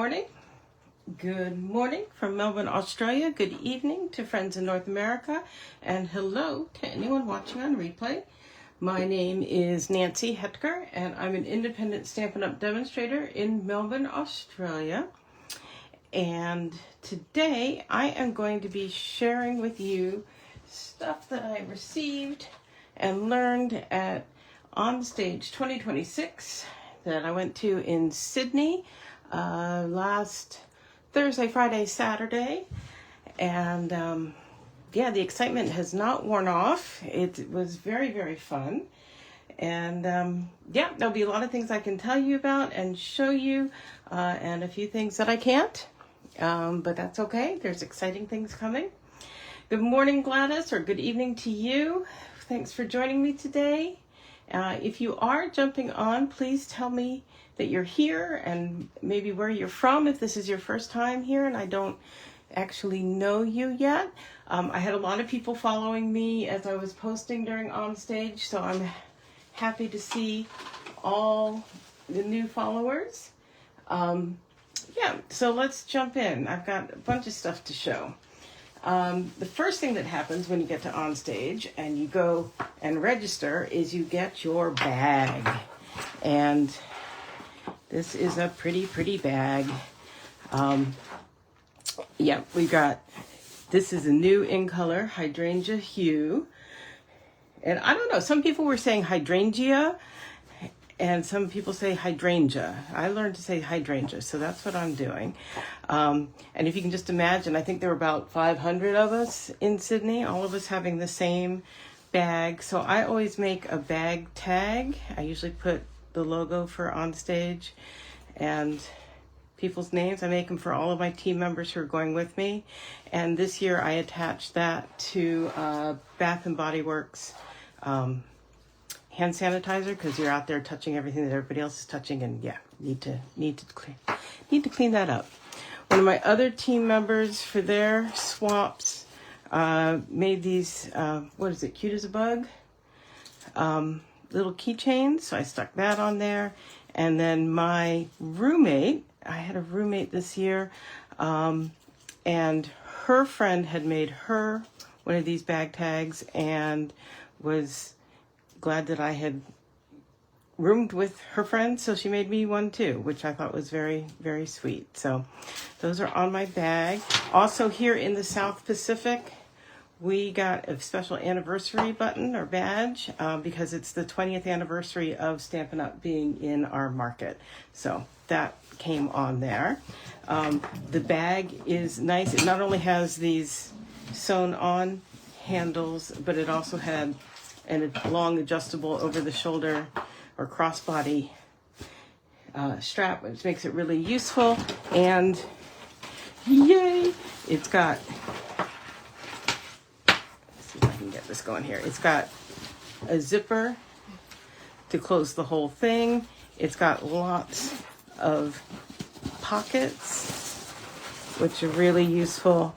morning. Good morning from Melbourne, Australia. Good evening to friends in North America. And hello to anyone watching on replay. My name is Nancy Hetker, and I'm an independent Stampin' Up! Demonstrator in Melbourne, Australia. And today I am going to be sharing with you stuff that I received and learned at OnStage 2026 that I went to in Sydney last Thursday, Friday, Saturday. And yeah, the excitement has not worn off. It was very, very fun. And yeah, there'll be a lot of things I can tell you about and show you, and a few things that I can't. But that's okay. There's exciting things coming. Good morning, Gladys, or good evening to you. Thanks for joining me today. If you are jumping on, please tell me that you're here and maybe where you're from if this is your first time here and I don't actually know you yet. I had a lot of people following me as I was posting during OnStage, so I'm happy to see all the new followers. Yeah, so let's jump in. I've got a bunch of stuff to show. The first thing that happens when you get to OnStage and you go and register is you get your bag. And this is a pretty bag. Yeah, this is a new in color hydrangea hue. And I don't know, some people were saying hydrangea and some people say hydrangea. I learned to say hydrangea, so that's what I'm doing. And if you can just imagine, I think there were about 500 of us in Sydney, all of us having the same bag. So I always make a bag tag. I usually put the logo for OnStage and people's names. I make them for all of my team members who are going with me. And this year I attached that to Bath and Body Works hand sanitizer, because you're out there touching everything that everybody else is touching, and yeah, need to clean that up. One of my other team members, for their swaps, made these what is it, cute as a bug, little keychains, so I stuck that on there. And then my roommate, I had a roommate this year, and her friend had made her one of these bag tags and was glad that I had roomed with her friend, so she made me one too, which I thought was very, very sweet. So those are on my bag. Also, here in the South Pacific, we got a special anniversary button or badge because it's the 20th anniversary of Stampin' Up! Being in our market. So that came on there. The bag is nice. It not only has these sewn on handles, but it also had a long adjustable over the shoulder or crossbody strap, which makes it really useful. And yay, it's got, let's see if I can get this going here. It's got a zipper to close the whole thing. It's got lots of pockets, which are really useful.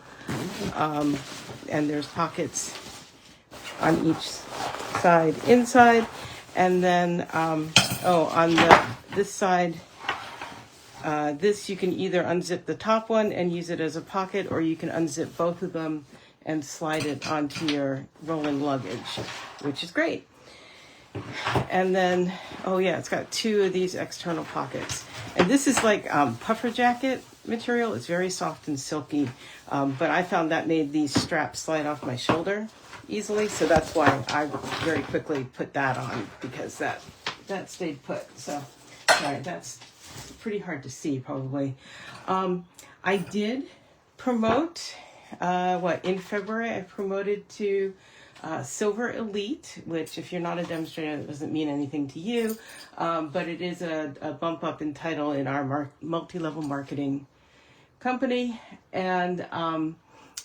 And there's pockets on each side inside, and then on this side, this you can either unzip the top one and use it as a pocket, or you can unzip both of them and slide it onto your rolling luggage, which is great. And then, oh yeah, it's got two of these external pockets, and this is like puffer jacket material. It's very soft and silky, but I found that made these straps slide off my shoulder easily, so that's why I very quickly put that on, because that stayed put. So sorry, that's pretty hard to see probably. I did promote in February I promoted to Silver Elite, which if you're not a demonstrator, it doesn't mean anything to you, but it is a bump up in title in our multi-level marketing company. And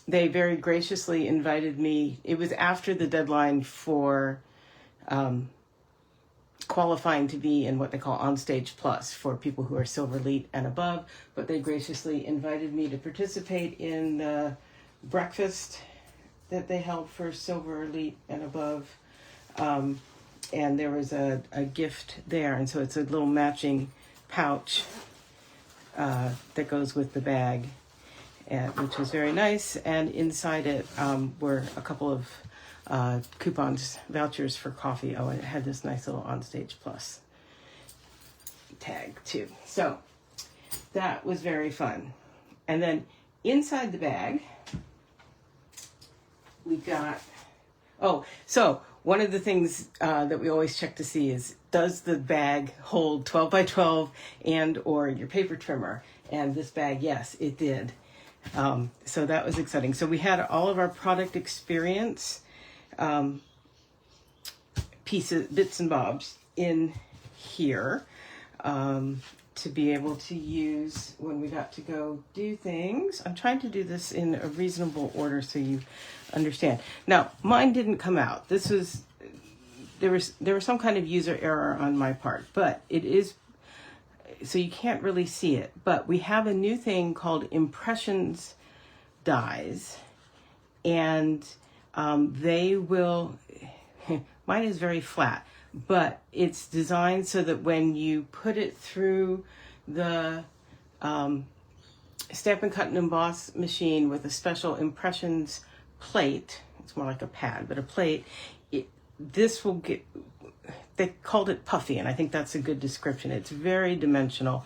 they very graciously invited me. It was after the deadline for qualifying to be in what they call OnStage Plus for people who are Silver Elite and above, but they graciously invited me to participate in the breakfast that they held for Silver Elite and above. And there was a gift there, and so it's a little matching pouch that goes with the bag, and which was very nice. And inside it were a couple of coupons, vouchers for coffee. Oh, and it had this nice little OnStage Plus tag too. So that was very fun. And then inside the bag, we got, so one of the things that we always check to see is, does the bag hold 12 by 12 and or your paper trimmer? And this bag, yes, it did. So that was exciting. So we had all of our product experience pieces, bits and bobs in here to be able to use when we got to go do things. I'm trying to do this in a reasonable order so you understand. Now, mine didn't come out. This was, there was some kind of user error on my part, but it is, so you can't really see it. But we have a new thing called impressions dies, and they will, mine is very flat, but it's designed so that when you put it through the Stampin' Cut and Emboss machine with a special impressions plate, it's more like a pad, but a plate, this will get, they called it puffy, and I think that's a good description. It's very dimensional.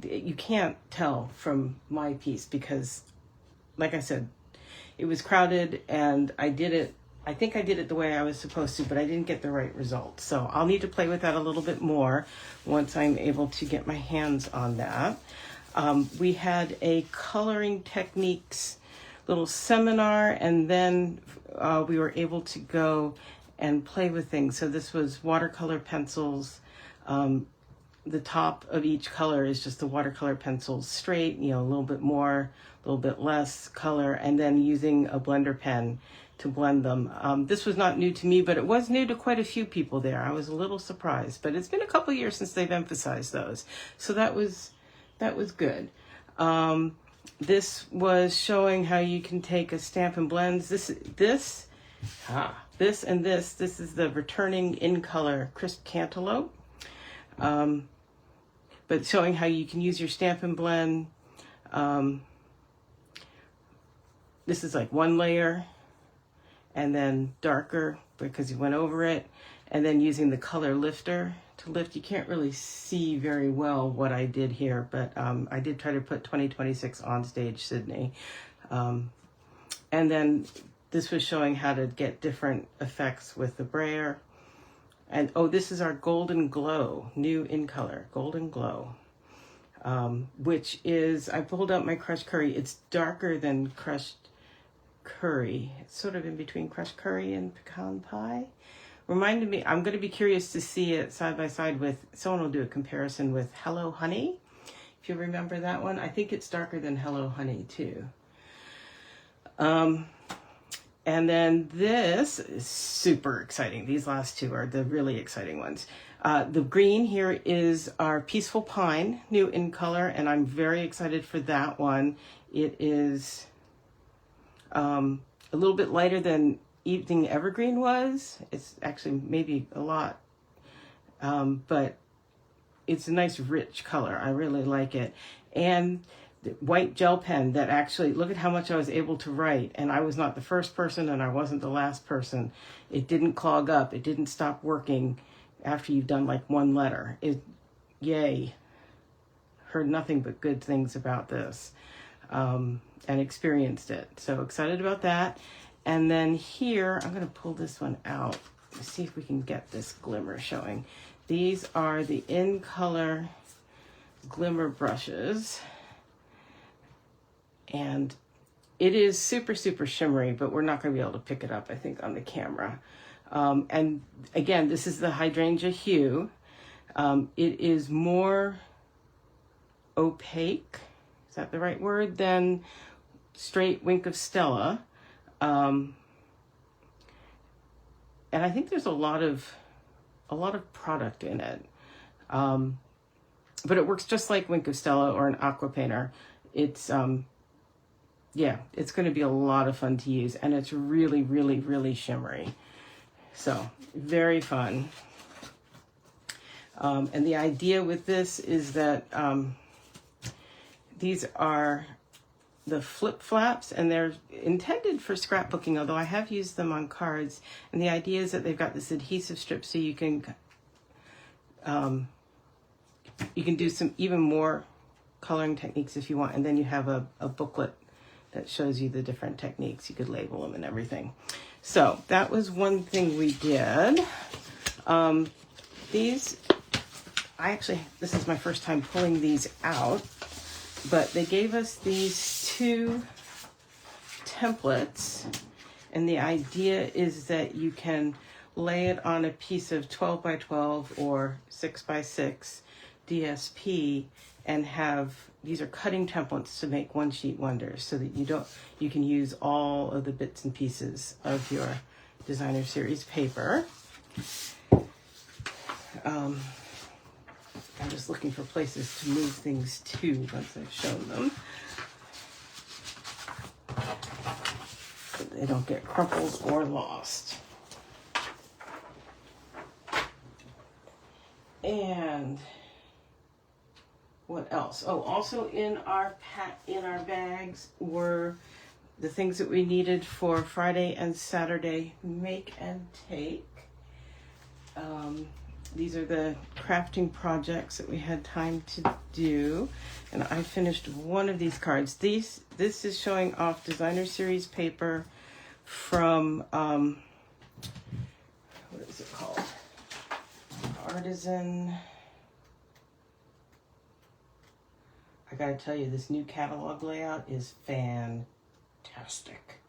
You can't tell from my piece because, like I said, it was crowded and I did it, I think I did it the way I was supposed to, but I didn't get the right result. So I'll need to play with that a little bit more once I'm able to get my hands on that. We had a coloring techniques little seminar, and then we were able to go and play with things. So this was watercolor pencils. The top of each color is just the watercolor pencils straight, you know, a little bit more, a little bit less color, and then using a blender pen to blend them. This was not new to me, but it was new to quite a few people there. I was a little surprised, but it's been a couple years since they've emphasized those. So that was good. This was showing how you can take a Stampin' Blends. This is the returning in color crisp cantaloupe. But showing how you can use your Stampin' Blend. This is like one layer and then darker because you went over it, and then using the color lifter to lift. You can't really see very well what I did here, but I did try to put 2026 OnStage Sydney. And then this was showing how to get different effects with the brayer. And this is our Golden Glow, new in color, Golden Glow, which is, I pulled out my crushed curry. It's darker than crushed curry. It's sort of in between crushed curry and pecan pie. Reminded me, I'm going to be curious to see it side by side with, someone will do a comparison with Hello Honey. If you remember that one, I think it's darker than Hello Honey too. And then this is super exciting. These last two are the really exciting ones. The green here is our Peaceful Pine, new in color, and I'm very excited for that one. It is a little bit lighter than Evening Evergreen was. It's actually maybe a lot, but it's a nice rich color. I really like it. And the white gel pen that actually, look at how much I was able to write, and I was not the first person and I wasn't the last person. It didn't clog up. It didn't stop working after you've done like one letter. Yay. Heard nothing but good things about this, and experienced it. So excited about that. And then here, I'm going to pull this one out. Let's see if we can get this glimmer showing. These are the in color glimmer brushes. And it is super, super shimmery, but we're not going to be able to pick it up, I think, on the camera. And again, this is the Hydrangea Hue. It is more opaque, is that the right word, than straight Wink of Stella. And I think there's a lot of product in it. But it works just like Wink of Stella or an aqua painter. It's yeah, it's going to be a lot of fun to use, and it's really, really, really shimmery. So very fun. And the idea with this is that these are the flip flaps, and they're intended for scrapbooking, although I have used them on cards. And the idea is that they've got this adhesive strip, so you can do some even more coloring techniques if you want. And then you have a booklet that shows you the different techniques. You could label them and everything. So that was one thing we did. These, this is my first time pulling these out, but they gave us these 2 templates, and the idea is that you can lay it on a piece of 12 by 12 or 6 by 6 DSP and have, these are cutting templates to make one sheet wonders, so that you can use all of the bits and pieces of your designer series paper. I'm just looking for places to move things to once I've shown them, so they don't get crumpled or lost. And what else? Oh, also in our bags were the things that we needed for Friday and Saturday make and take. These are the crafting projects that we had time to do, and I finished one of these cards. This is showing off designer series paper from what is it called? Artisan. I gotta tell you, this new catalog layout is fantastic.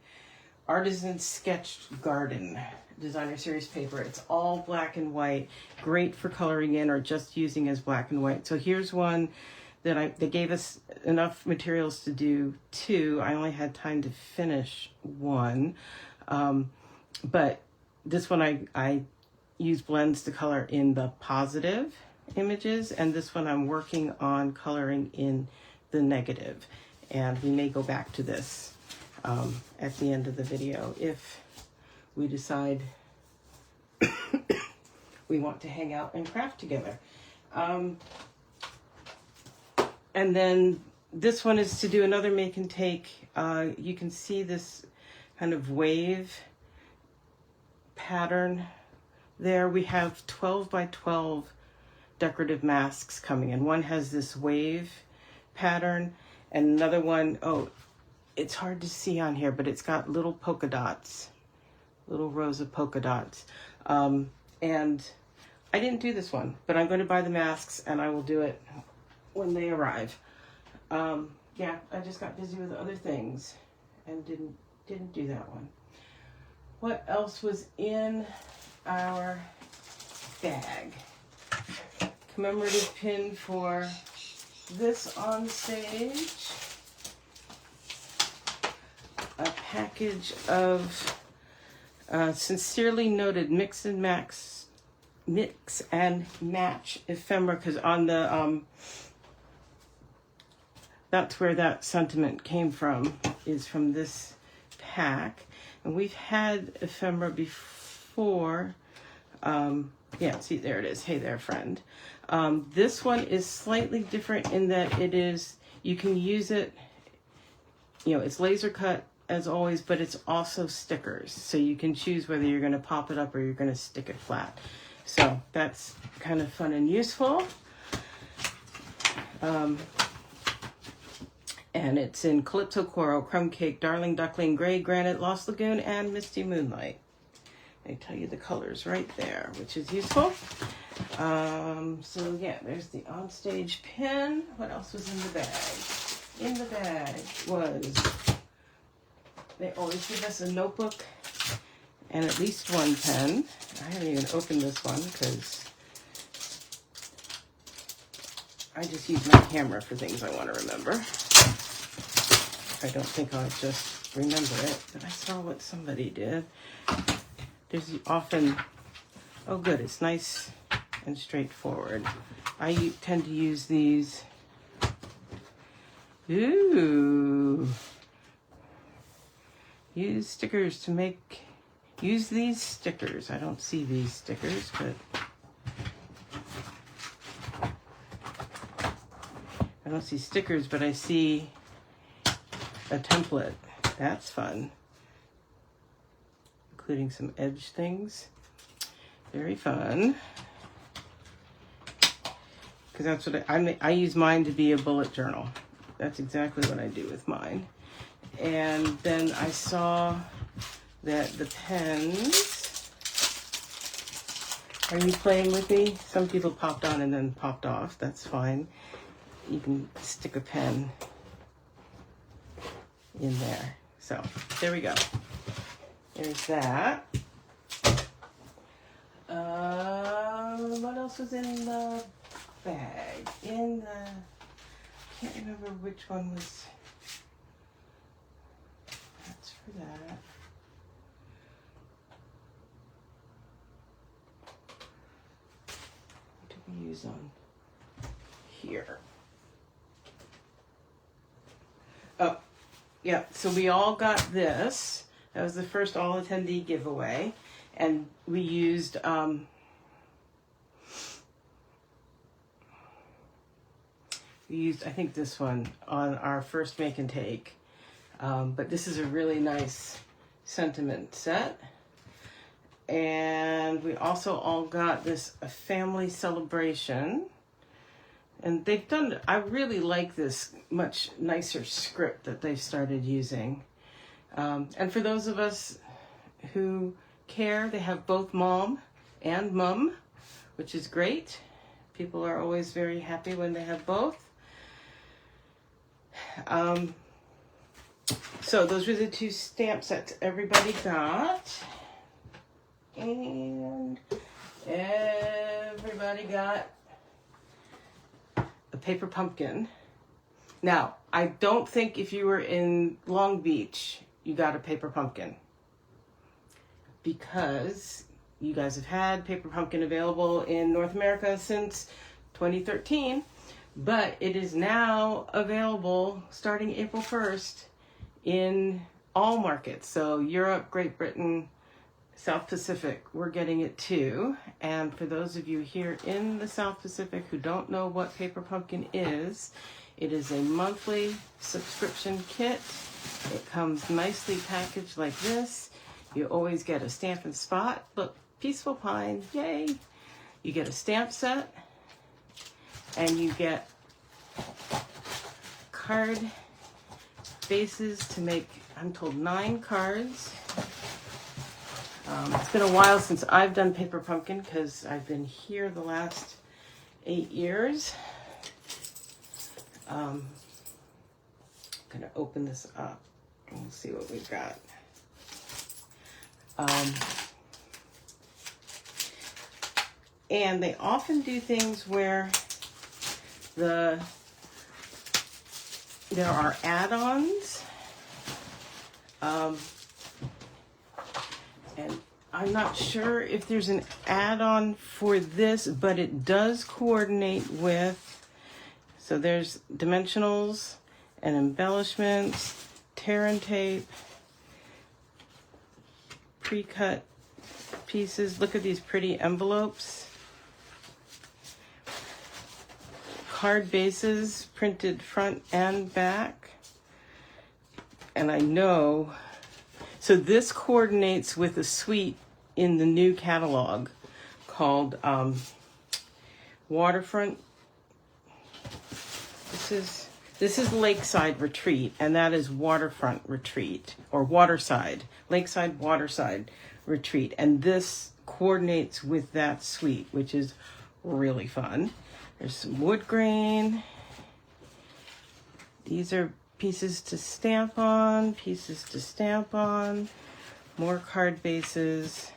Artisan Sketched Garden designer series paper. It's all black and white, great for coloring in or just using as black and white. So here's one that they gave us enough materials to do 2. I only had time to finish 1, but this one I use blends to color in the positive images, and this one I'm working on coloring in the negative, and we may go back to this at the end of the video if we decide we want to hang out and craft together. And then this one is to do another make and take. You can see this kind of wave pattern there. We have 12 by 12 decorative masks coming in. One has this wave pattern, and another one, oh, it's hard to see on here, but it's got little polka dots, little rows of polka dots. And I didn't do this one, but I'm going to buy the masks and I will do it when they arrive. Yeah, I just got busy with other things and didn't do that one. What else was in our bag? Commemorative pin for this OnStage. A package of sincerely noted mix and match ephemera, because on the that's where that sentiment came from, is from this pack. And we've had ephemera before. Yeah, see, there it is. Hey there, friend. This one is slightly different in that it is, you can use it, you know, it's laser cut as always, but it's also stickers. So you can choose whether you're going to pop it up or you're going to stick it flat. So that's kind of fun and useful. And it's in Calypso Coral, Crumb Cake, Darling Duckling, Gray Granite, Lost Lagoon, and Misty Moonlight. They tell you the colors right there, which is useful. So yeah, there's the OnStage pin. What else was in the bag? In the bag was, they always give us a notebook and at least one pen. I haven't even opened this one because I just use my camera for things I want to remember. I don't think I'll just remember it, but I saw what somebody did. There's often, oh good, it's nice and straightforward. I tend to use these. Ooh. Use stickers to make, use these stickers. I don't see these stickers, but don't see stickers, but I see a template. That's fun. Including some edge things. Very fun. Because that's what I use mine to be a bullet journal. That's exactly what I do with mine. And then I saw that the pens, are you playing with me? Some people popped on and then popped off. That's fine. You can stick a pen in there. So there we go. There's that. What else was in the bag? Can't remember which one was. That's for that. What did we use on here? Oh, yeah. So we all got this. That was the first all attendee giveaway, and we used I think this one on our first make and take, but this is a really nice sentiment set. And we also all got this a family celebration, and they've done, I really like this much nicer script that they've started using. And for those of us who care, they have both mom and mum, which is great. People are always very happy when they have both. So those were the two stamp sets everybody got. And everybody got a paper pumpkin. Now, I don't think if you were in Long Beach, you got a paper pumpkin, because you guys have had paper pumpkin available in North America since 2013, but it is now available starting April 1st in all markets. So Europe, Great Britain, South Pacific, we're getting it too. And for those of you here in the South Pacific who don't know what paper pumpkin is, it is a monthly subscription kit. It comes nicely packaged like this. You always get a stamp and spot. Look, Peaceful Pine, yay! You get a stamp set, and you get card bases to make, I'm told, 9 cards. It's been a while since I've done paper pumpkin because I've been here the last 8 years. I'm going to open this up and we'll see what we've got. And they often do things where there are add-ons. And I'm not sure if there's an add-on for this, but it does coordinate with, so there's dimensionals and embellishments, tear and tape, pre-cut pieces. Look at these pretty envelopes. Card bases, printed front and back. And I know, so this coordinates with a suite in the new catalog called Waterfront. This is Lakeside Retreat, and that is Waterfront Retreat, or Waterside, Lakeside Waterside Retreat. And this coordinates with that suite, which is really fun. There's some wood grain. These are pieces to stamp on, more card bases,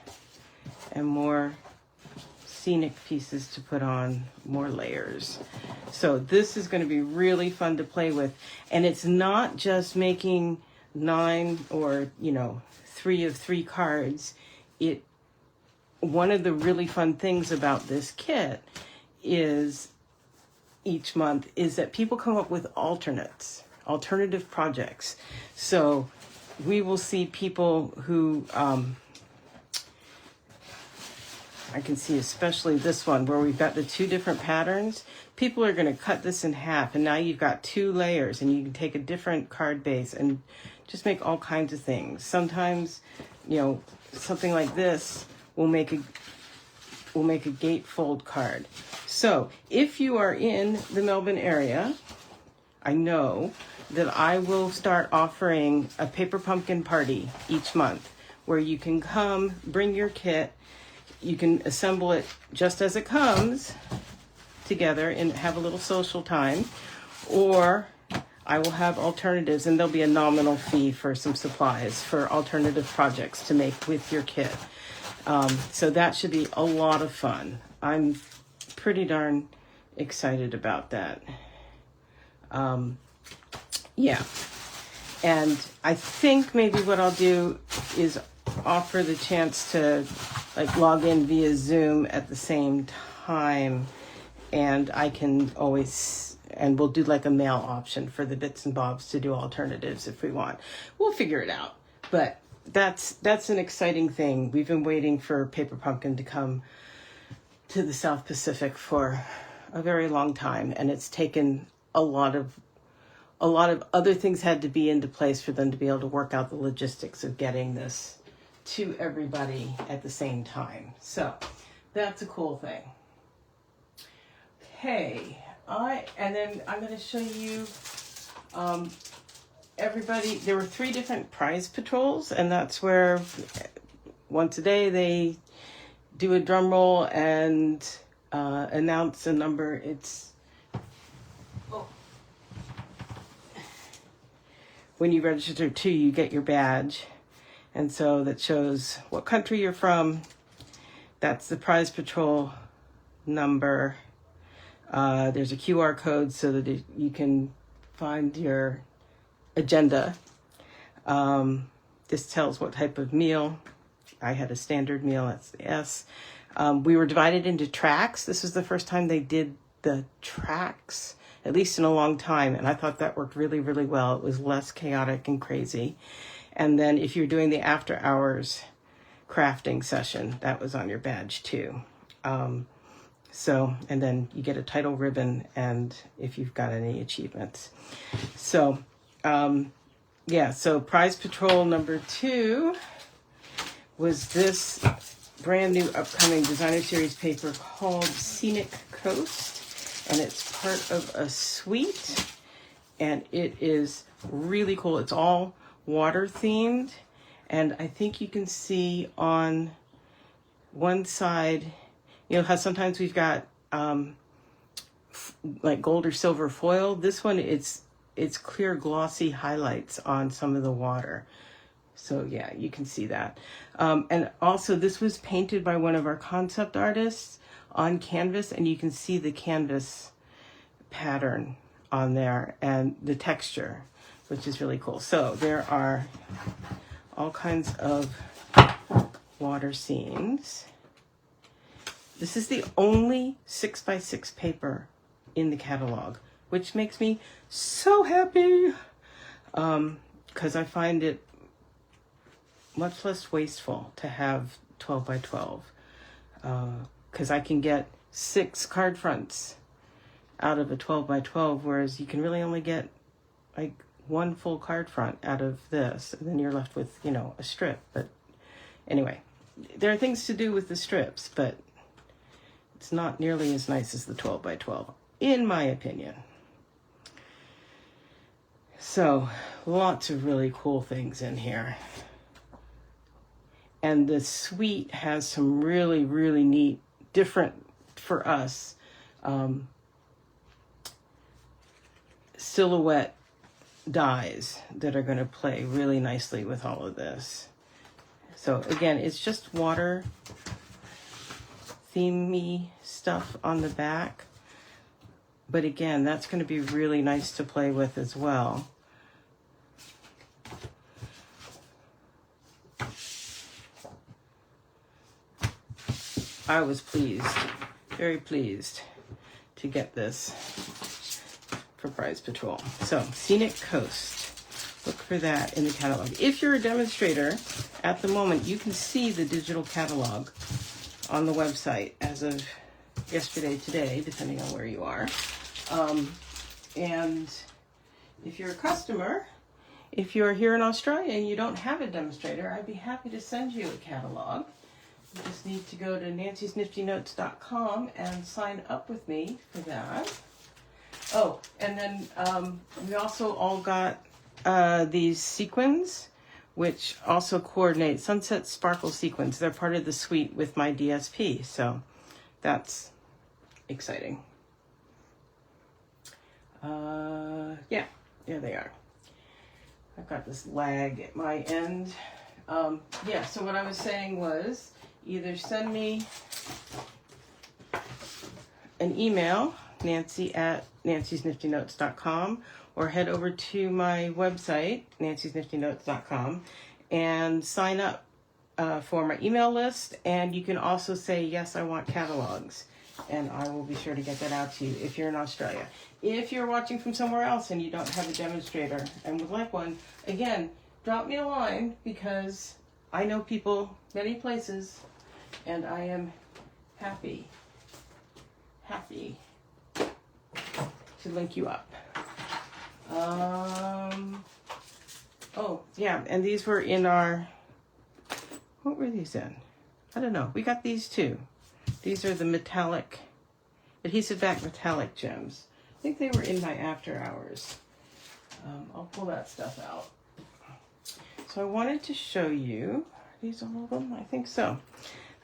and more scenic pieces to put on, more layers. So this is going to be really fun to play with. And it's not just making 9 or 3 of 3 cards. One of the really fun things about this kit is each month is that people come up with alternative projects. So we will see people who I can see especially this one where we've got the two different patterns. People are going to cut this in half, and now you've got two layers, and you can take a different card base and just make all kinds of things. Sometimes, you know, something like this will make a gatefold card. So if you are in the Melbourne area, I know that I will start offering a paper pumpkin party each month where you can come, bring your kit, you can assemble it just as it comes together and have a little social time, or I will have alternatives, and there'll be a nominal fee for some supplies for alternative projects to make with your kit. So that should be a lot of fun. I'm pretty darn excited about that. Yeah. And I think maybe what I'll do is offer the chance to like log in via Zoom at the same time, and I can always, and we'll do like a mail option for the bits and bobs to do alternatives if we want. We'll figure it out. But that's an exciting thing. We've been waiting for Paper Pumpkin to come to the South Pacific for a very long time, and it's taken a lot of other things had to be into place for them to be able to work out the logistics of getting this to everybody at the same time. So that's a cool thing. Okay, and then I'm going to show you everybody. There were 3 different prize patrols, and that's where once a day they do a drum roll and announce a number. When you register too, you get your badge. And so that shows what country you're from. That's the prize patrol number. There's a QR code so that you can find your agenda. This tells what type of meal. I had a standard meal, that's the S. We were divided into tracks. This was the first time they did the tracks, at least in a long time. And I thought that worked really, really well. It was less chaotic and crazy. And then if you're doing the after hours crafting session, that was on your badge too. And then you get a title ribbon and if you've got any achievements. So, so prize patrol number 2 was this brand new upcoming designer series paper called Scenic Coast. And it's part of a suite, and it is really cool. It's all water themed, and I think you can see on one side, you know how sometimes we've got like gold or silver foil. This one, it's clear glossy highlights on some of the water. So yeah, you can see that. And also this was painted by one of our concept artists on canvas, and you can see the canvas pattern on there and the texture, which is really cool. So there are all kinds of water scenes. This is the only 6x6 paper in the catalog, which makes me so happy because I find it much less wasteful to have 12x12 because I can get 6 card fronts out of a 12x12, whereas you can really only get like 1 full card front out of this, and then you're left with, you know, a strip. But anyway, there are things to do with the strips, but it's not nearly as nice as the 12x12, in my opinion. So lots of really cool things in here. And the suite has some really, really neat, different for us, silhouette dies that are going to play really nicely with all of this. So again, it's just water themey stuff on the back. But again, that's going to be really nice to play with as well. I was pleased, very pleased to get this for Prize Patrol. So, Scenic Coast. Look for that in the catalog. If you're a demonstrator at the moment, you can see the digital catalog on the website as of yesterday, today, depending on where you are. And if you're a customer, if you're here in Australia and you don't have a demonstrator, I'd be happy to send you a catalog. You just need to go to nancysniftynotes.com and sign up with me for that. Oh, and then we also all got these sequins, which also coordinate Sunset Sparkle sequins. They're part of the suite with my DSP, so that's exciting. Yeah, there they are. I've got this lag at my end. Yeah, so what I was saying was either send me an email, nancy@nancysniftynotes.com, or head over to my website, nancysniftynotes.com, and sign up for my email list. And you can also say, yes, I want catalogs, and I will be sure to get that out to you if you're in Australia. If you're watching from somewhere else and you don't have a demonstrator and would like one, again, drop me a line, because I know people many places, and I am happy to link you up. Oh, yeah, and these were in our, what were these in? I don't know. We got these too. These are the metallic, adhesive back metallic gems. I think they were in my after hours. I'll pull that stuff out. So I wanted to show you, are these all of them? I think so.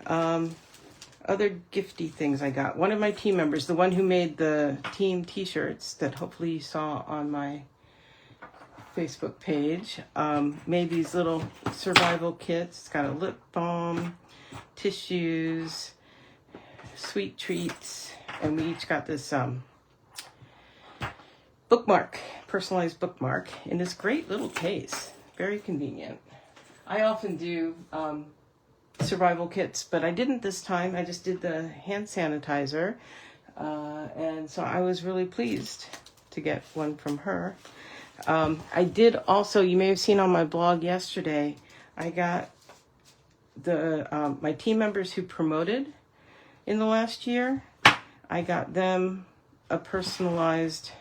Other gifty things I got. One of my team members, the one who made the team t-shirts that hopefully you saw on my Facebook page, made these little survival kits. It's got a lip balm, tissues, sweet treats, and we each got this bookmark, personalized bookmark in this great little case. Very convenient. I often do survival kits, but I didn't this time. I just did the hand sanitizer, and so I was really pleased to get one from her. I did also, you may have seen on my blog yesterday, I got the my team members who promoted in the last year, I got them a personalized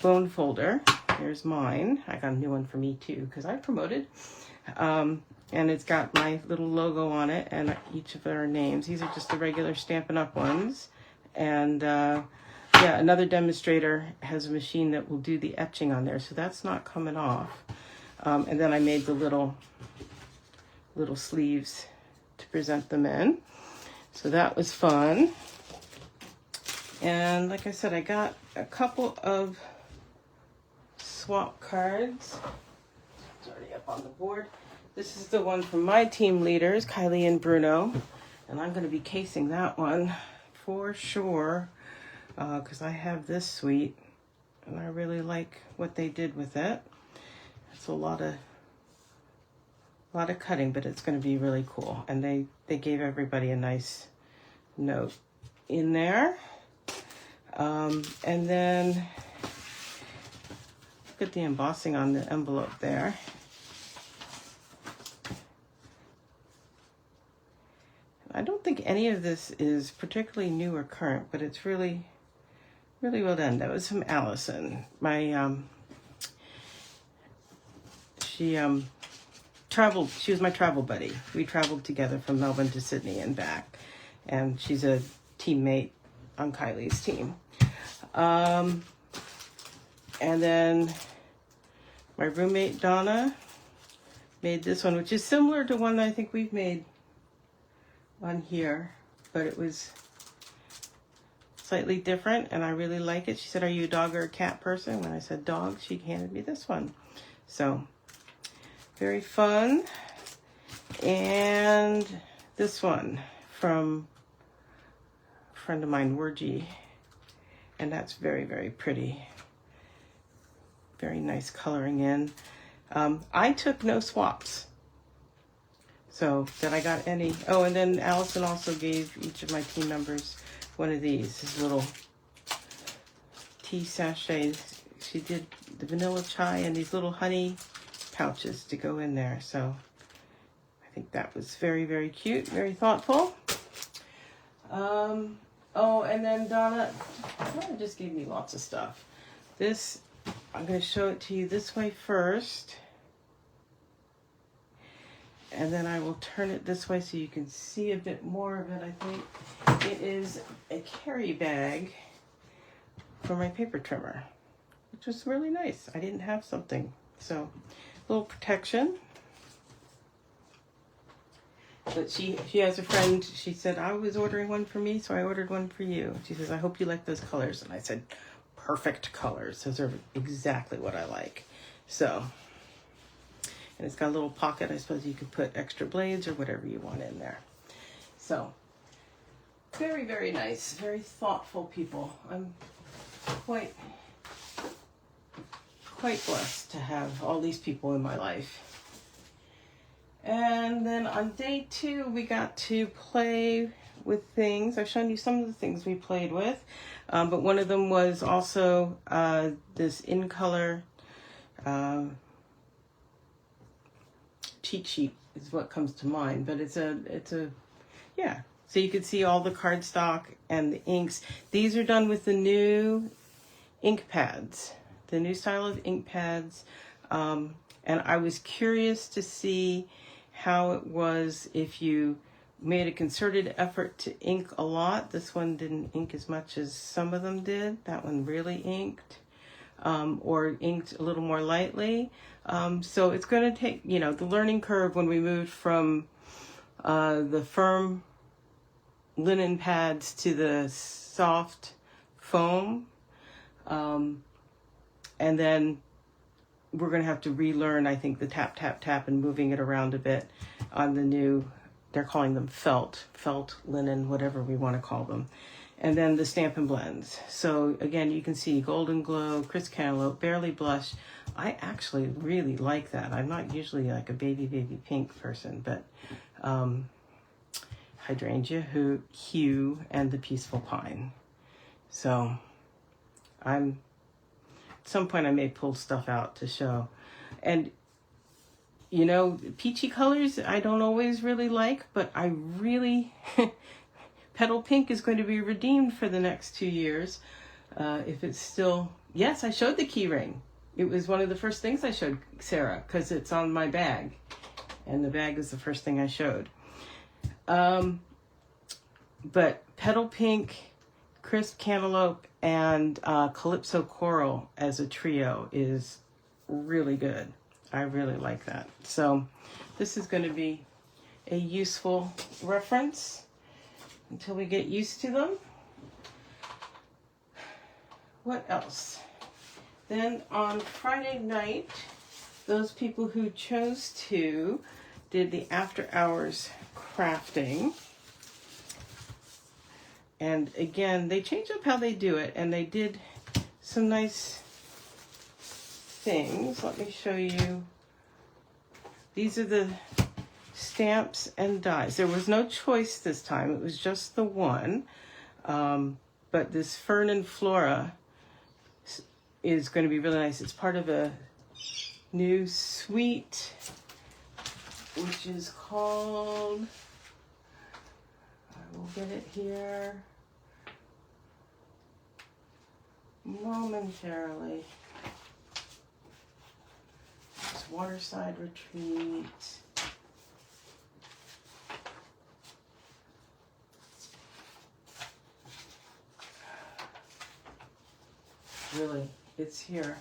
bone folder. Here's mine. I got a new one for me too, because I promoted. And it's got my little logo on it and each of their names. These are just the regular Stampin' Up ones. And yeah, another demonstrator has a machine that will do the etching on there, so that's not coming off. And then I made the little sleeves to present them in. So that was fun. And like I said, I got a couple of swap cards. It's already up on the board. This is the one from my team leaders, Kylie and Bruno. And I'm going to be casing that one for sure, because I have this suite and I really like what they did with it. It's a lot of cutting, but it's going to be really cool. And they gave everybody a nice note in there. And then look at the embossing on the envelope there. I don't think any of this is particularly new or current, but it's really, really well done. That was from Allison. She traveled, she was my travel buddy. We traveled together from Melbourne to Sydney and back. And she's a teammate on Kylie's team. And then my roommate Donna made this one, which is similar to one that I think we've made on here, but it was slightly different and I really like it. She said, "Are you a dog or a cat person?" When I said dog, she handed me this one. So very fun. And this one from a friend of mine, Wergie, and that's very, very pretty. Very nice coloring in. I took no swaps, so that I got any. Oh, and then Allison also gave each of my team members one of these, this little tea sachets. She did the vanilla chai and these little honey pouches to go in there. So I think that was very, very cute, very thoughtful. Oh, and then Donna just gave me lots of stuff. This, I'm going to show it to you this way first. And then I will turn it this way so you can see a bit more of it, I think. It is a carry bag for my paper trimmer, which was really nice. I didn't have something. So, a little protection. But she has a friend, she said, I was ordering one for me, so I ordered one for you. She says, I hope you like those colors. And I said, perfect colors. Those are exactly what I like. So, and it's got a little pocket. I suppose you could put extra blades or whatever you want in there. So, very, very nice. Very thoughtful people. I'm quite blessed to have all these people in my life. And then on day 2, we got to play with things. I've shown you some of the things we played with, but one of them was also this in color cheat sheet is what comes to mind. But it's a yeah. So you can see all the cardstock and the inks. These are done with the new ink pads, the new style of ink pads, and I was curious to see how it was if you made a concerted effort to ink a lot. This one didn't ink as much as some of them did. That one really inked, or inked a little more lightly. So it's going to take, you know, the learning curve when we moved from the firm linen pads to the soft foam. And then we're going to have to relearn, I think, the tap, tap, tap and moving it around a bit on the new, they're calling them felt linen, whatever we want to call them. And then the Stampin' Blends. So again, you can see Golden Glow, Crisp Cantaloupe, Barely Blush. I actually really like that. I'm not usually like a baby pink person, but Hydrangea Hue and the Peaceful Pine. So at some point I may pull stuff out to show. And you know, peachy colors I don't always really like, but I really Petal Pink is going to be redeemed for the next 2 years. If it's still, yes, I showed the key ring. It was one of the first things I showed Sarah because it's on my bag, and the bag is the first thing I showed. But Petal Pink, Crisp Cantaloupe, and Calypso Coral as a trio is really good. I really like that. So this is going to be a useful reference until we get used to them. What else? Then on Friday night, those people who chose to did the after hours crafting. And again, they changed up how they do it, and they did some nice things. Let me show you. These are the stamps and dies. There was no choice this time. It was just the one. But this Fern and Flora is going to be really nice. It's part of a new suite, which is called, I will get it here momentarily. It's Waterside Retreat. Really, it's here.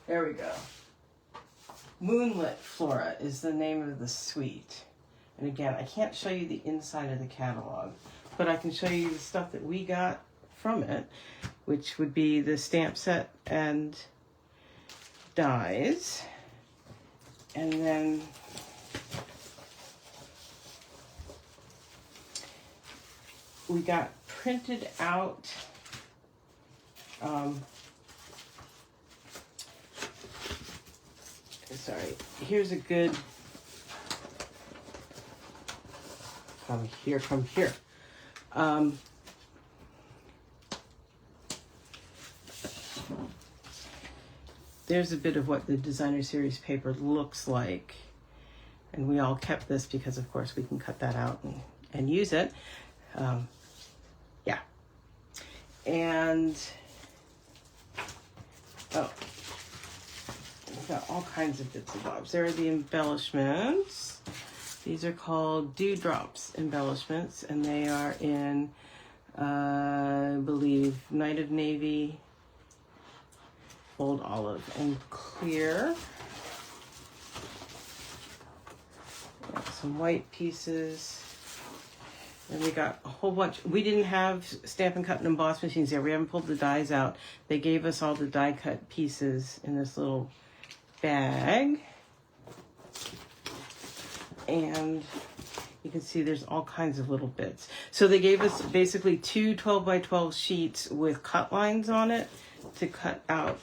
There we go. Moonlit Flora is the name of the suite. And again, I can't show you the inside of the catalog, but I can show you the stuff that we got from it, which would be the stamp set and dies. And then we got printed out sorry, here's a good, come here. there's a bit of what the designer series paper looks like. And we all kept this because, of course, we can cut that out and use it. Yeah. And, oh, we've got all kinds of bits and bobs. There are the embellishments. These are called Dewdrops embellishments, and they are in, I believe, Night of Navy, Bold Olive, and Clear. Some white pieces. And we got a whole bunch. We didn't have Stampin' Cut and emboss machines here. We haven't pulled the dies out. They gave us all the die cut pieces in this little bag. And you can see there's all kinds of little bits. So they gave us basically two 12 by 12 sheets with cut lines on it to cut out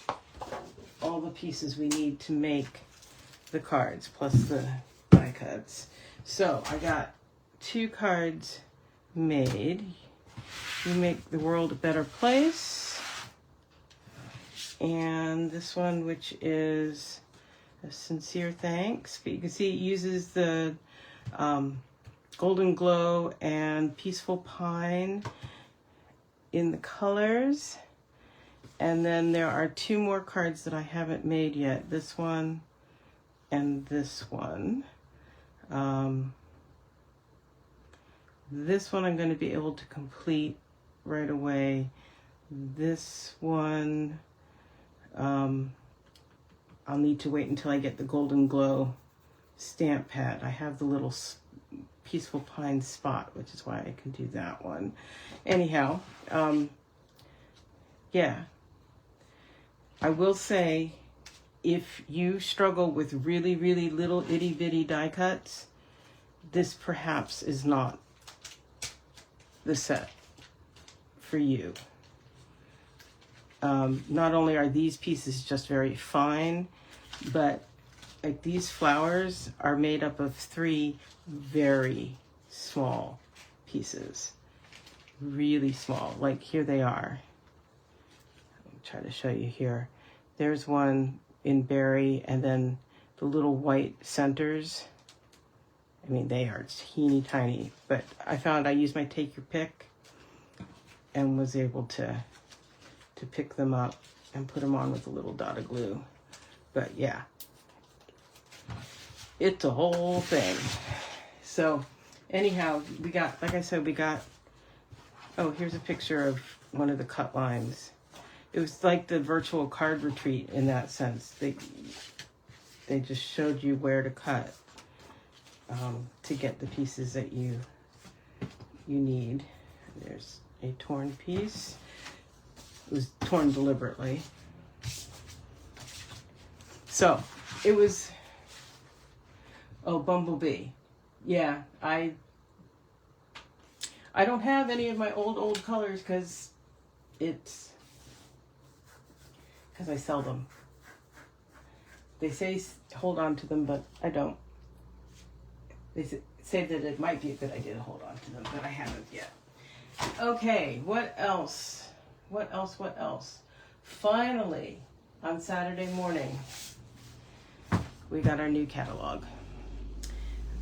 all the pieces we need to make the cards, plus the die cuts. So I got 2 cards made. You make the world a better place. And this one, which is a sincere thanks. But you can see it uses the Golden Glow and Peaceful Pine in the colors. And then there are 2 more cards that I haven't made yet. This one and this one. This one I'm going to be able to complete right away. This one, I'll need to wait until I get the Golden Glow stamp pad. I have the little Peaceful Pine spot, which is why I can do that one. Anyhow, yeah. I will say, if you struggle with really, really little itty bitty die cuts, this perhaps is not the set for you. Not only are these pieces just very fine, but like these flowers are made up of 3 very small pieces. Really small. Like here they are. I'll try to show you here. There's one in berry, and then the little white centers. I mean, they are teeny tiny, but I found I used my take your pick and was able to pick them up and put them on with a little dot of glue. But yeah, it's a whole thing. So anyhow, we got, like I said, we got, oh, here's a picture of one of the cut lines. It was like the virtual card retreat in that sense. They just showed you where to cut to get the pieces that you need. There's a torn piece. It was torn deliberately. So it was, oh, Bumblebee. Yeah, I don't have any of my old colors because I sell them. They say hold on to them, but I don't. They say that it might be a good idea to hold on to them, but I haven't yet. Okay, what else? What else? Finally, on Saturday morning, we got our new catalog.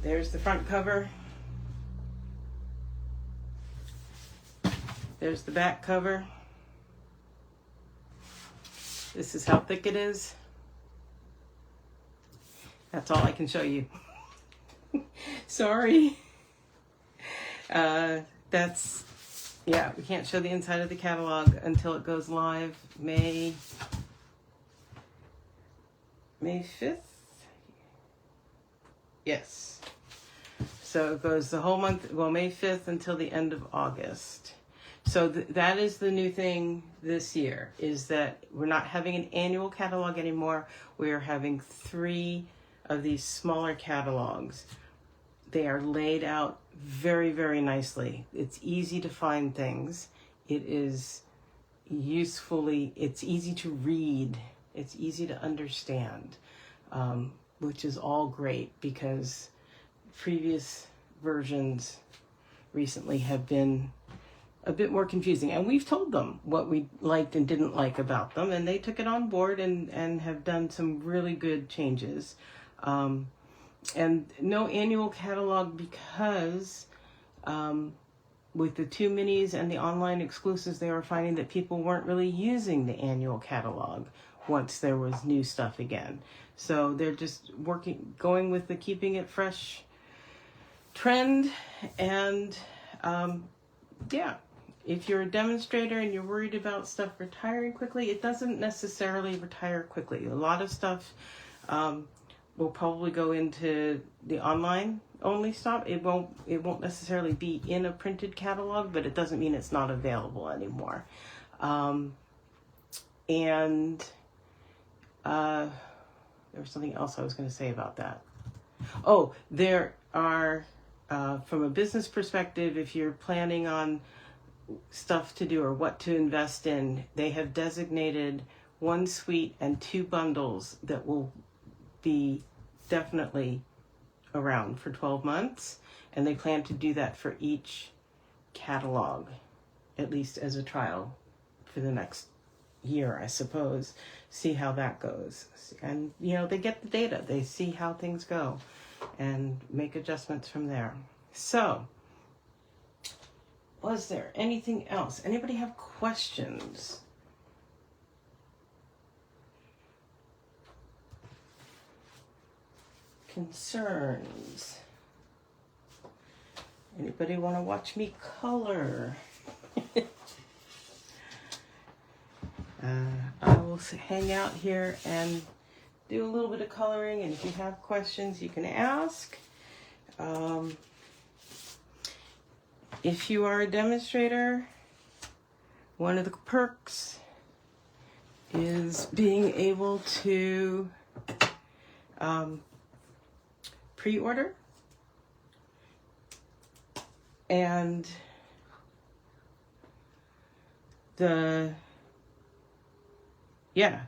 There's the front cover. There's the back cover. This is how thick it is. That's all I can show you. Sorry. Yeah, we can't show the inside of the catalog until it goes live May 5th? Yes. So it goes the whole month, well, May 5th until the end of August. So that is the new thing this year, is that we're not having an annual catalog anymore. We are having 3 of these smaller catalogs. They are laid out very, very nicely. It's easy to find things. It is it's easy to read. It's easy to understand, which is all great because previous versions recently have been a bit more confusing. And we've told them what we liked and didn't like about them, and they took it on board and have done some really good changes. And no annual catalog because with the 2 minis and the online exclusives, they were finding that people weren't really using the annual catalog once there was new stuff again. So they're just going with the keeping it fresh trend. And yeah, if you're a demonstrator and you're worried about stuff retiring quickly, it doesn't necessarily retire quickly. A lot of stuff will probably go into the online only stop. It won't necessarily be in a printed catalog, but it doesn't mean it's not available anymore. And there was something else I was going to say about that. Oh, there are, from a business perspective, if you're planning on stuff to do or what to invest in, they have designated 1 suite and 2 bundles that will be definitely around for 12 months. And they plan to do that for each catalog, at least as a trial for the next year, I suppose. See how that goes. And, you know, they get the data. They see how things go and make adjustments from there. So, was there anything else? Anybody have questions? Concerns? Anybody want to watch me color? I will hang out here and do a little bit of coloring, and if you have questions, you can ask. If you are a demonstrator, one of the perks is being able to pre-order. And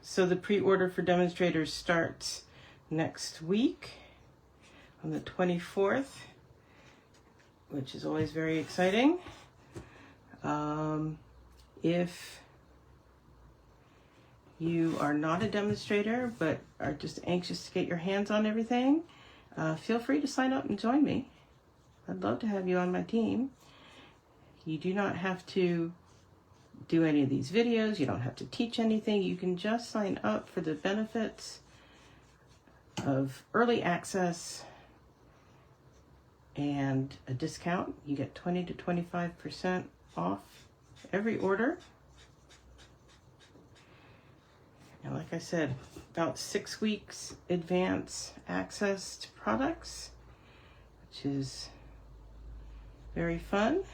so the pre-order for demonstrators starts next week on the 24th, which is always very exciting. If you are not a demonstrator but are just anxious to get your hands on everything, feel free to sign up and join me. I'd love to have you on my team. You do not have to do any of these videos. You don't have to teach anything. You can just sign up for the benefits of early access and a discount. You get 20 to 25% off every order. And like I said, about 6 weeks advance access to products, which is very fun.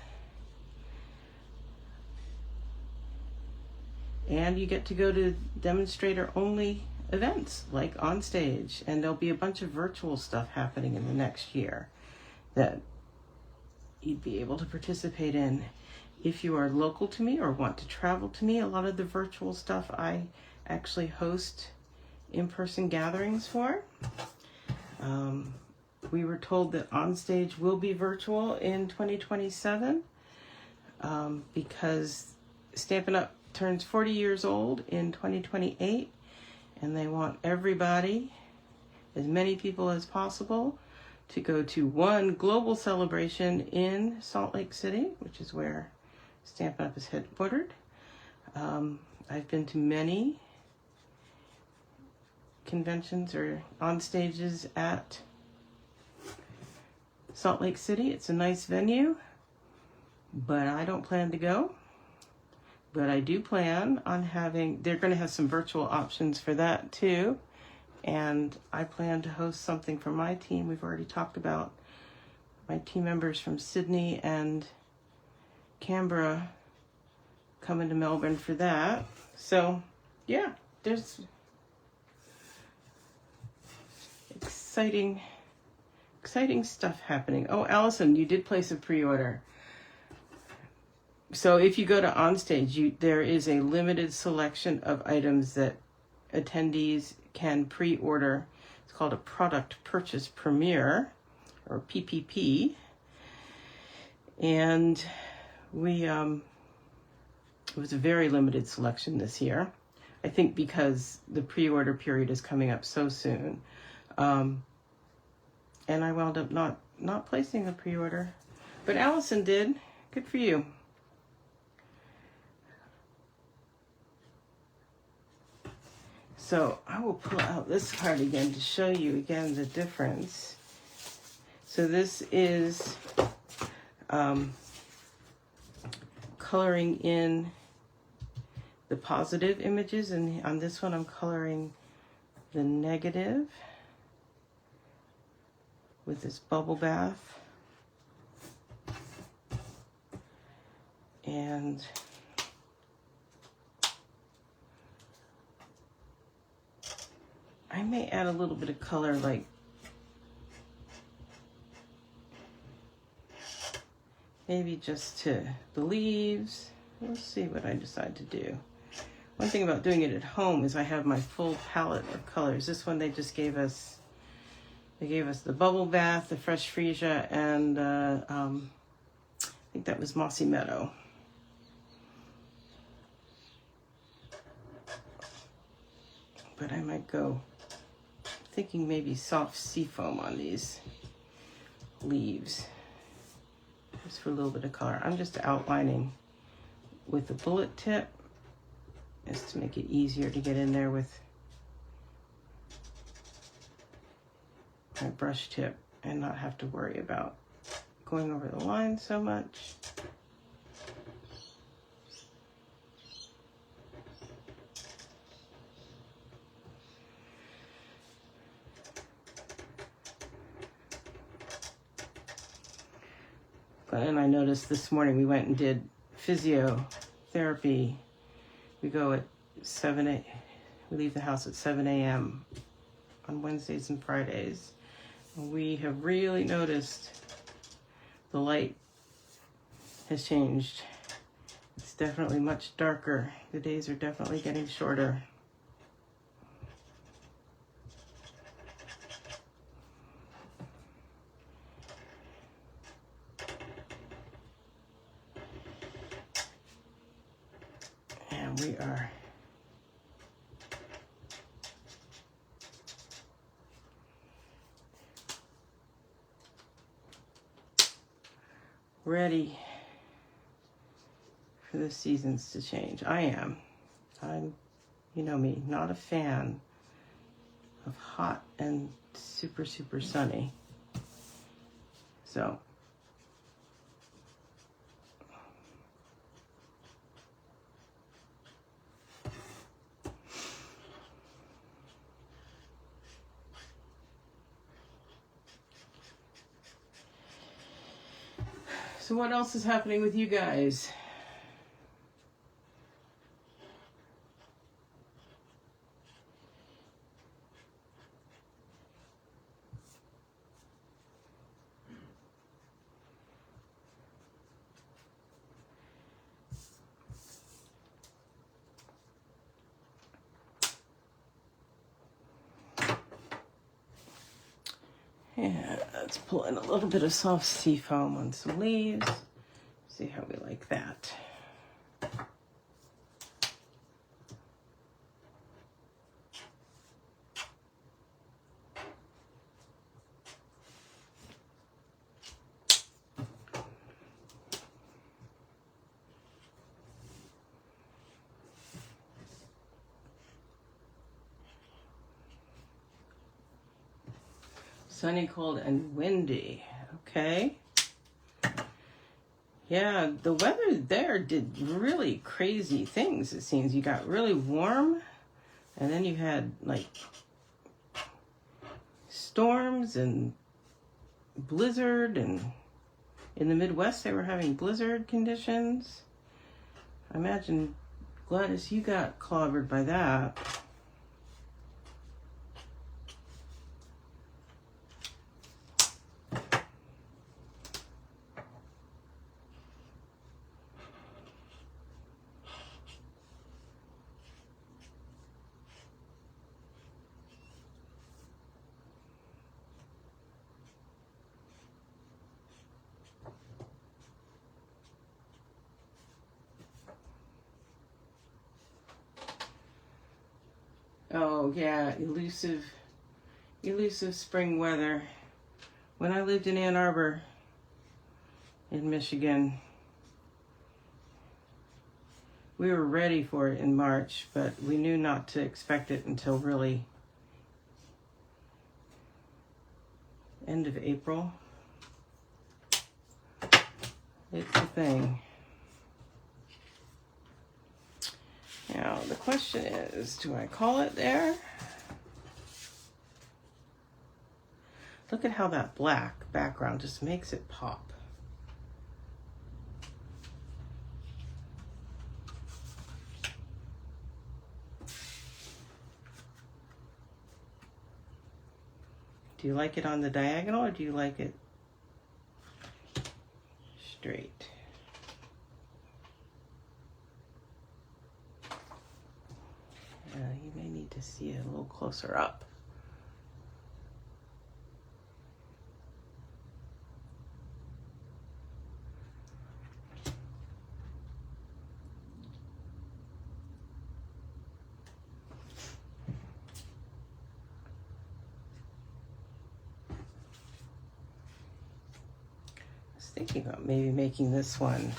And you get to go to demonstrator only events like OnStage, and there'll be a bunch of virtual stuff happening in the next year that you'd be able to participate in. If you are local to me or want to travel to me, a lot of the virtual stuff I actually host in-person gatherings for. We were told that OnStage will be virtual in 2027 because Stampin' Up turns 40 years old in 2028, and they want everybody, as many people as possible, to go to one global celebration in Salt Lake City, which is where Stampin' Up is headquartered. I've been to many conventions or on stages at Salt Lake City. It's a nice venue, but I don't plan to go. But I do plan on they're going to have some virtual options for that too. And I plan to host something for my team. We've already talked about my team members from Sydney and Canberra coming to Melbourne for that. So yeah, there's exciting stuff happening. Oh, Allison, you did place a pre-order. So if you go to OnStage, there is a limited selection of items that attendees can pre-order. It's called a Product Purchase Premier, or PPP. And we It was a very limited selection this year. I think because the pre-order period is coming up so soon. And I wound up not placing a pre-order. But Allison did. Good for you. So I will pull out this card again to show you again the difference. So this is coloring in the positive images, and on this one I'm coloring the negative with this bubble bath. And I may add a little bit of color, like maybe just to the leaves. We'll see what I decide to do. One thing about doing it at home is I have my full palette of colors. This one they just gave us, the bubble bath, the fresh freesia, and I think that was Mossy Meadow. But I might go, thinking maybe soft seafoam on these leaves, just for a little bit of color. I'm just outlining with the bullet tip, just to make it easier to get in there with my brush tip and not have to worry about going over the line so much. And I noticed this morning we went and did physiotherapy. We go at 7 a.m. We leave the house at 7 a.m. on Wednesdays and Fridays. And we have really noticed the light has changed. It's definitely much darker. The days are definitely getting shorter. We are ready for the seasons to change. I'm, you know me, not a fan of hot and super, super sunny. So what else is happening with you guys? Yeah, let's pull in a little bit of soft seafoam on some leaves. See how we like that. Sunny, cold, and windy. Okay. Yeah, the weather there did really crazy things, it seems. You got really warm, and then you had, like, storms and blizzard, and in the Midwest they were having blizzard conditions. I imagine, Gladys, you got clobbered by that. Oh yeah, elusive spring weather. When I lived in Ann Arbor in Michigan, we were ready for it in March, but we knew not to expect it until really end of April. It's a thing. Now, the question is, do I call it there? Look at how that black background just makes it pop. Do you like it on the diagonal or do you like it straight? You may need to see it a little closer up. I was thinking about maybe making this one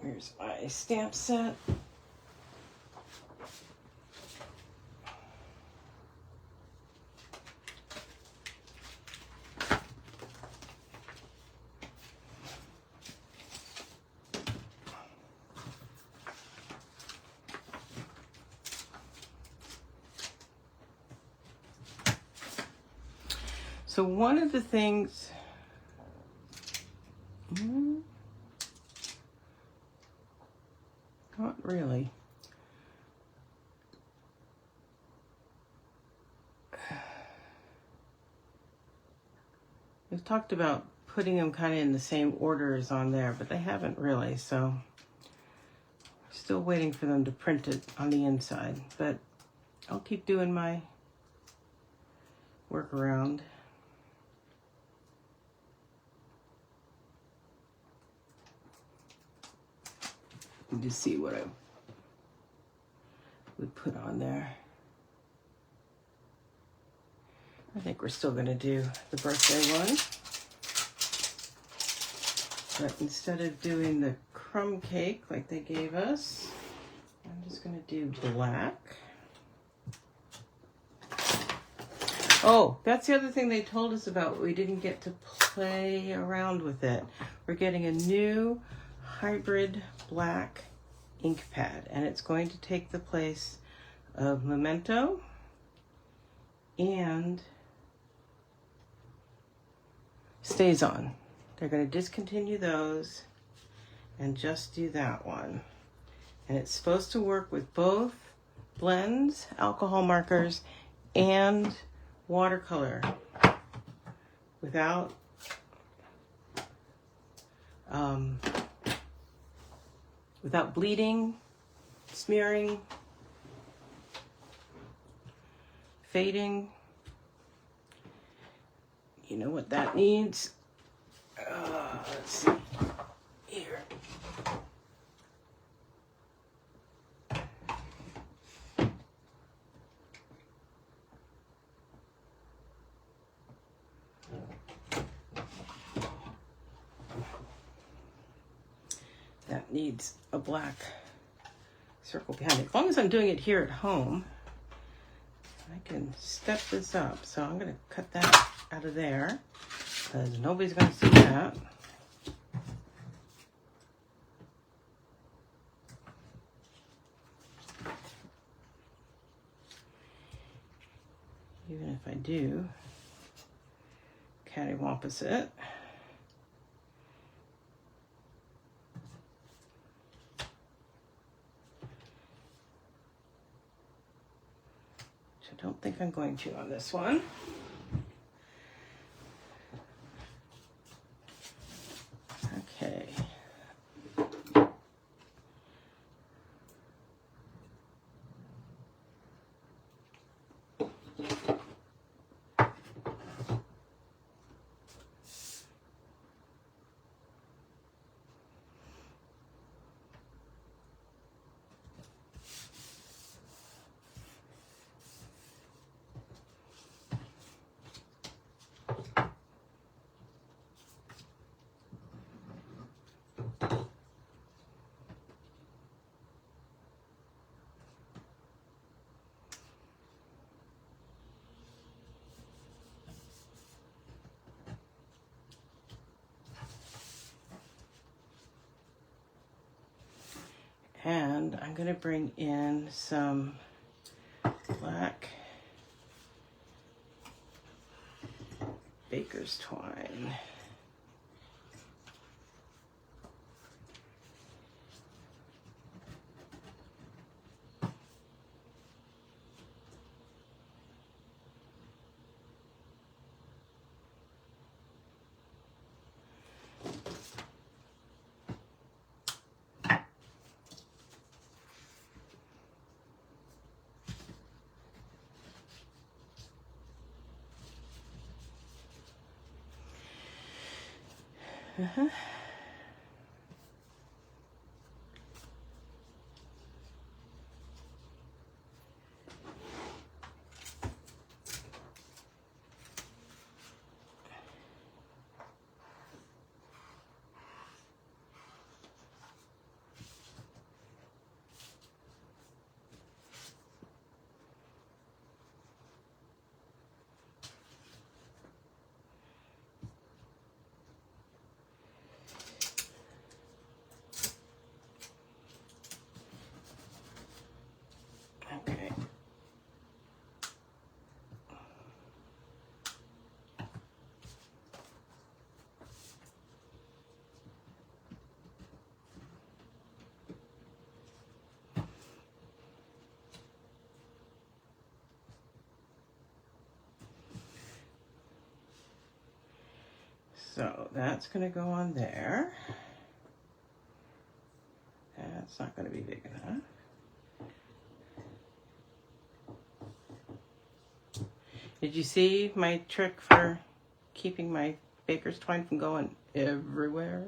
Here's my stamp set. So one of the things, not really. We've talked about putting them kind of in the same order as on there, but they haven't really, so still waiting for them to print it on the inside, but I'll keep doing my workaround. And just see what I would put on there. I think we're still going to do the birthday one. But instead of doing the crumb cake like they gave us, I'm just going to do black. Oh, that's the other thing they told us about. We didn't get to play around with it. We're getting a new hybrid black ink pad, and it's going to take the place of Memento and Stays On. They're going to discontinue those and just do that one. And it's supposed to work with both blends, alcohol markers, and watercolor without without bleeding, smearing, fading. You know what that needs? Let's see here. That needs a black circle behind it. As long as I'm doing it here at home, I can step this up. So I'm going to cut that out of there because nobody's going to see that. Even if I do cattywampus it. I don't think I'm going to on this one. Okay. And I'm going to bring in some black baker's twine. Uh-huh. Okay. So that's going to go on there. That's not going to be big enough. Did you see my trick for keeping my baker's twine from going everywhere?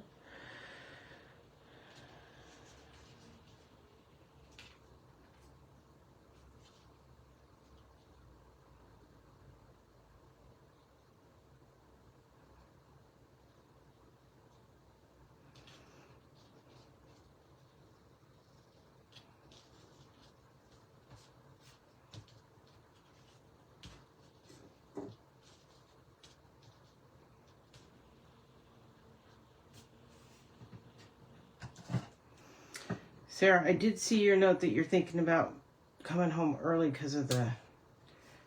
Sarah, I did see your note that you're thinking about coming home early because of the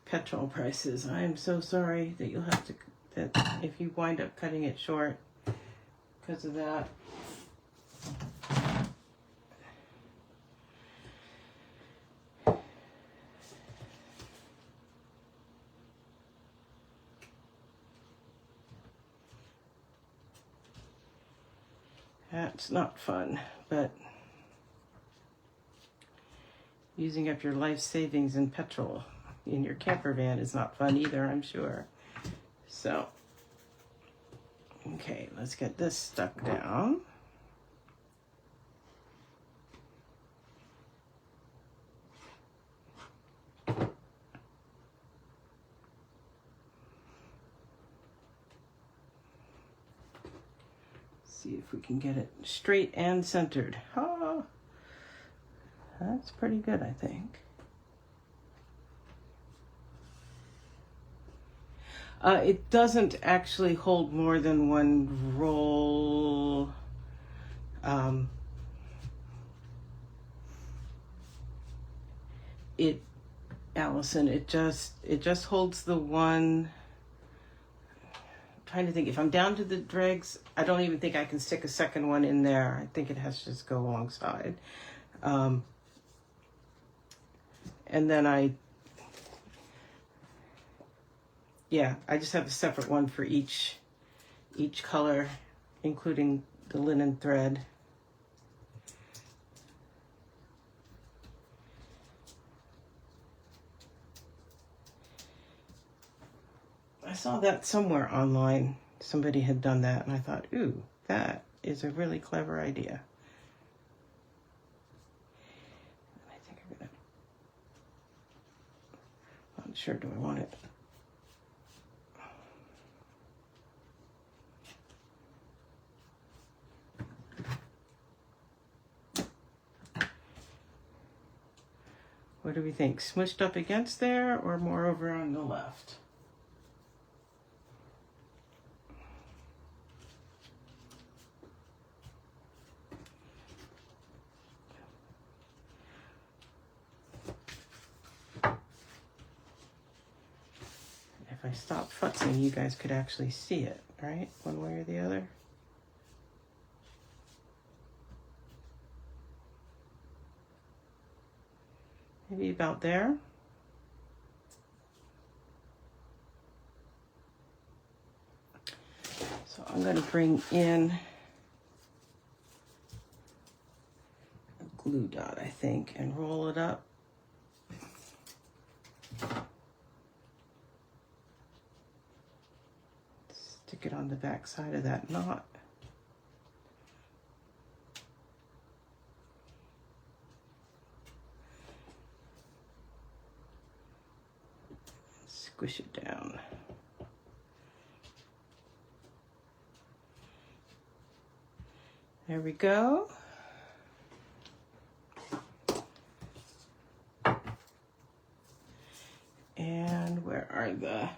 petrol prices. I am so sorry that you'll have to, that if you wind up cutting it short because of that. That's not fun, but using up your life savings in petrol in your camper van is not fun either, I'm sure. So, okay, let's get this stuck down. See if we can get it straight and centered. Oh, that's pretty good, I think. It doesn't actually hold more than one roll. Allison, it just holds the one. Trying to think, if I'm down to the dregs, I don't even think I can stick a second one in there. I think it has to just go alongside. And then Yeah, I just have a separate one for each color, including the linen thread. I saw that somewhere online. Somebody had done that, and I thought, ooh, that is a really clever idea. I think I'm gonna, not sure, do I want it? What do we think? Smushed up against there or more over on the left? If I stop futzing, you guys could actually see it, right? One way or the other. Maybe about there. So I'm going to bring in a glue dot, I think, and roll it up. Stick it on the back side of that knot. Squish it down. There we go. And where are the...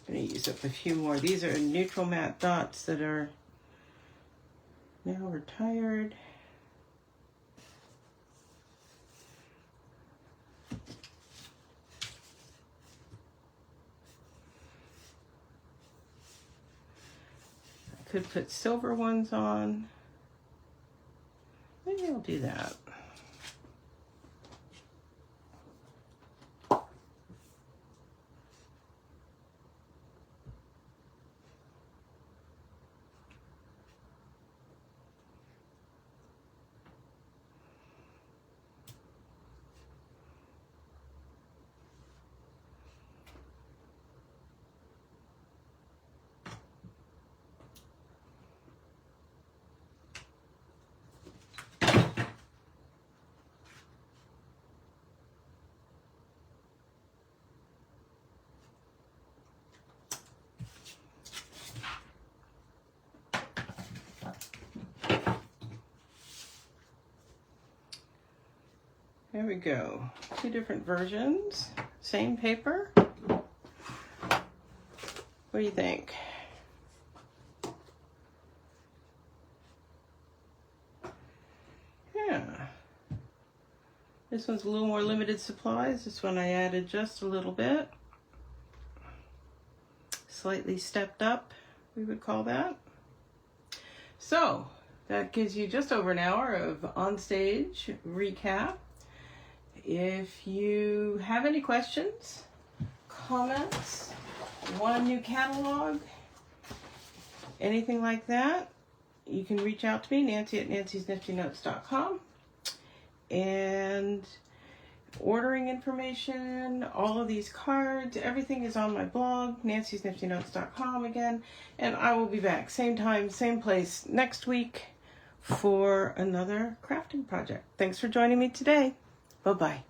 I'm going to use up a few more. These are neutral matte dots that are now retired. I could put silver ones on. Maybe I'll do that. There we go. Two different versions, same paper. What do you think? Yeah. This one's a little more limited supplies. This one I added just a little bit. Slightly stepped up, we would call that. So that gives you just over an hour of OnStage recap. If you have any questions, comments, want a new catalog, anything like that, you can reach out to me, Nancy at nancysniftynotes.com. And ordering information, all of these cards, everything is on my blog, nancysniftynotes.com again. And I will be back same time, same place next week for another crafting project. Thanks for joining me today. Bye-bye.